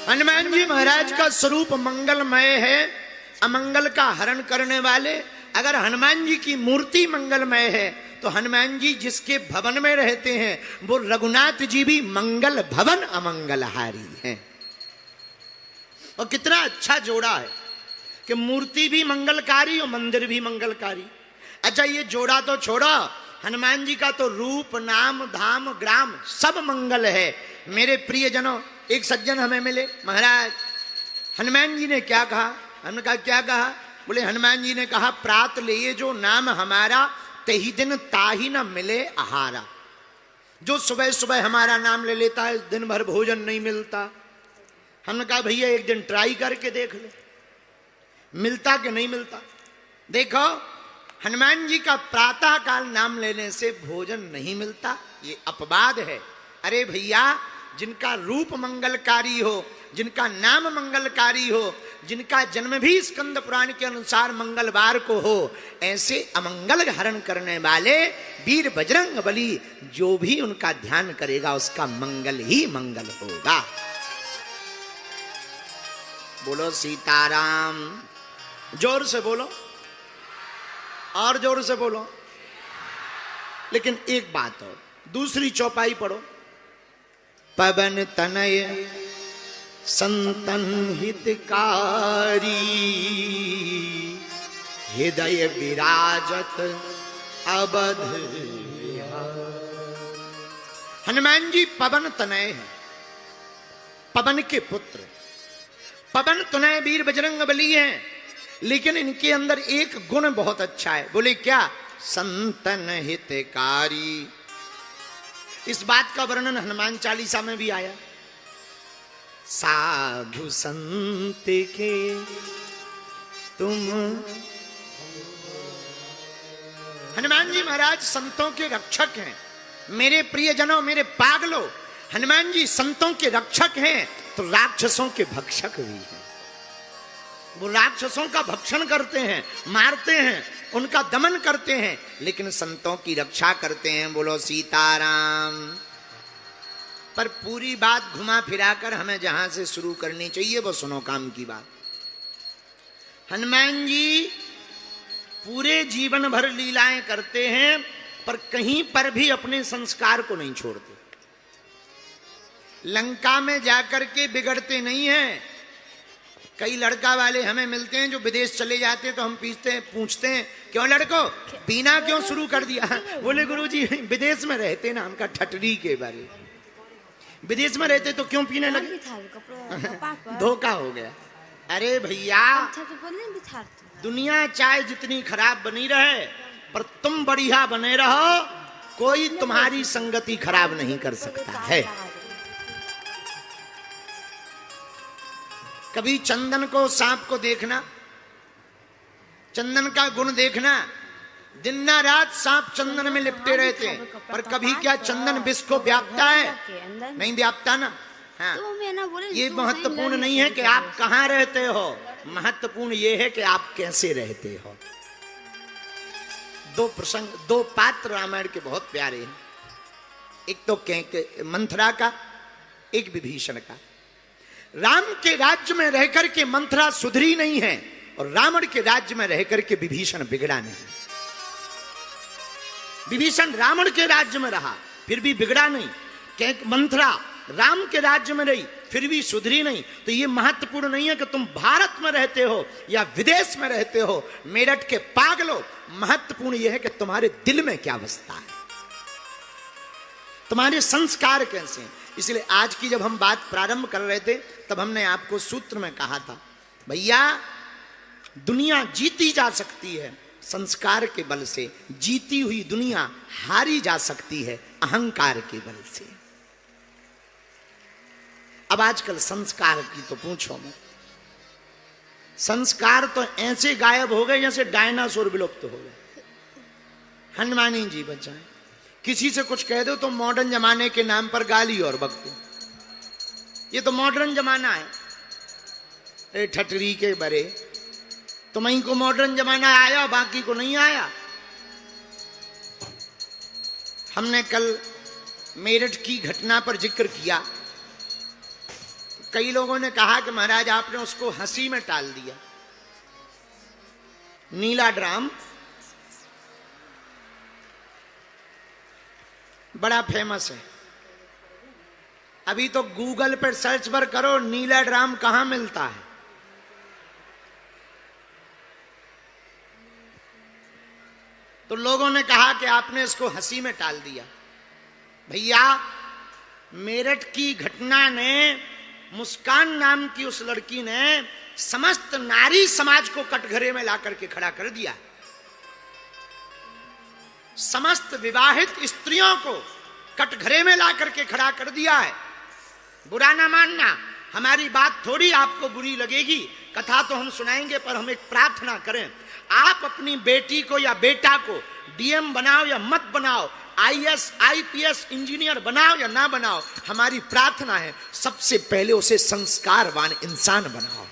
हनुमान जी महाराज का स्वरूप मंगलमय है, अमंगल का हरण करने वाले। अगर हनुमान जी की मूर्ति मंगलमय है तो हनुमान जी जिसके भवन में रहते हैं वो रघुनाथ जी भी मंगल भवन अमंगलहारी हैं। और कितना अच्छा जोड़ा है कि मूर्ति भी मंगलकारी और मंदिर भी मंगलकारी। अच्छा, ये जोड़ा तो छोड़ो, हनुमान जी का तो रूप, नाम, धाम, ग्राम सब मंगल है। मेरे प्रियजनों, एक सज्जन हमें मिले, महाराज हनुमान जी ने क्या कहा? हमने कहा क्या कहा? बोले हनुमान जी ने कहा, प्रात ले जो नाम हमारा, तही दिन ताही न मिले आहारा। जो सुबह सुबह हमारा नाम ले लेता है दिन भर भोजन नहीं मिलता। हमने कहा भैया एक दिन ट्राई करके देख लो, मिलता कि नहीं मिलता। देखो, हनुमान जी का प्रातः काल नाम लेने से भोजन नहीं मिलता, ये अपवाद है। अरे भैया, जिनका रूप मंगलकारी हो, जिनका नाम मंगलकारी हो, जिनका जन्म भी स्कंद पुराण के अनुसार मंगलवार को हो, ऐसे अमंगल हरण करने वाले वीर बजरंग बली, जो भी उनका ध्यान करेगा उसका मंगल ही मंगल होगा। बोलो सीताराम। जोर से बोलो, और जोर से बोलो। लेकिन एक बात और, दूसरी चौपाई पढ़ो। पवन तनय संतन हितकारी, हृदय विराजत अवध। हनुमान जी पवन तनय है, पवन के पुत्र। पवन तनय वीर बजरंग बली हैं, लेकिन इनके अंदर एक गुण बहुत अच्छा है। बोले क्या? संतन हितकारी। इस बात का वर्णन हनुमान चालीसा में भी आया। साधु संत के तुम, हनुमान जी महाराज संतों के रक्षक हैं। मेरे प्रियजनों, मेरे पागलों, हनुमान जी संतों के रक्षक हैं तो राक्षसों के भक्षक भी हैं। वो राक्षसों का भक्षण करते हैं, मारते हैं, उनका दमन करते हैं, लेकिन संतों की रक्षा करते हैं। बोलो सीताराम। पर पूरी बात घुमा फिराकर हमें जहां से शुरू करनी चाहिए वो सुनो काम की बात। हनुमान जी पूरे जीवन भर लीलाएं करते हैं, पर कहीं पर भी अपने संस्कार को नहीं छोड़ते। लंका में जाकर के बिगड़ते नहीं हैं। कई लड़का वाले हमें मिलते हैं जो विदेश चले जाते हैं, तो हम पूछते हैं क्यों लड़को पीना क्यों शुरू कर दिया? बोले गुरुजी विदेश में रहते ना, हमका ठटरी के बारे, विदेश में रहते तो क्यों पीने लगे? धोखा हो गया। अरे भैया, दुनिया चाहे जितनी खराब बनी रहे, पर तुम बढ़िया बने रहो, कोई तुम्हारी संगति खराब नहीं कर सकता है। कभी चंदन को, सांप को देखना, चंदन का गुण देखना। दिन ना रात सांप चंदन में लिपटे रहते हैं, पर कभी क्या चंदन विष को व्यापता है? नहीं व्यापता ना। हाँ, ये महत्वपूर्ण नहीं है कि आप कहाँ रहते हो, महत्वपूर्ण ये है कि आप कैसे रहते हो। दो प्रसंग, दो पात्र रामायण के बहुत प्यारे हैं। एक तो मंथरा का, एक विभीषण का। राम के राज्य में रहकर के मंथरा सुधरी नहीं है, और रावण के राज्य में रहकर के विभीषण बिगड़ा नहीं। विभीषण रावण के राज्य में रहा फिर भी बिगड़ा नहीं, क्योंकि मंथरा राम के राज्य में रही फिर भी सुधरी नहीं। तो ये महत्वपूर्ण नहीं है कि तुम भारत में रहते हो या विदेश में रहते हो, मेरठ के पागलों। महत्वपूर्ण यह है कि तुम्हारे दिल में क्या बसता है, तुम्हारे संस्कार कैसे हैं। इसलिए आज की जब हम बात प्रारंभ कर रहे थे, तब हमने आपको सूत्र में कहा था, भैया दुनिया जीती जा सकती है संस्कार के बल से, जीती हुई दुनिया हारी जा सकती है अहंकार के बल से। अब आजकल संस्कार की तो पूछो मत। संस्कार तो ऐसे गायब हो गए जैसे डायनासोर विलुप्त हो गए। हनुमानी जी बचाए। किसी से कुछ कह दो तो मॉडर्न जमाने के नाम पर गाली और बकते। ये तो मॉडर्न जमाना है। ए ठटरी के बरे, तुम्हीं को मॉडर्न जमाना आया, बाकी को नहीं आया। हमने कल मेरठ की घटना पर जिक्र किया। कई लोगों ने कहा कि महाराज आपने उसको हंसी में टाल दिया। नीला ड्राम बड़ा फेमस है, अभी तो गूगल पर सर्च पर करो नीला ड्राम कहां मिलता है। तो लोगों ने कहा कि आपने इसको हंसी में टाल दिया। भैया, मेरठ की घटना ने, मुस्कान नाम की उस लड़की ने समस्त नारी समाज को कटघरे में ला करके खड़ा कर दिया। समस्त विवाहित स्त्रियों को कटघरे में ला करके खड़ा कर दिया है। बुरा ना मानना, हमारी बात थोड़ी आपको बुरी लगेगी, कथा तो हम सुनाएंगे, पर हम एक प्रार्थना करें, आप अपनी बेटी को या बेटा को डीएम बनाओ या मत बनाओ, आईएएस आईपीएस इंजीनियर बनाओ या ना बनाओ, हमारी प्रार्थना है सबसे पहले उसे संस्कारवान इंसान बनाओ।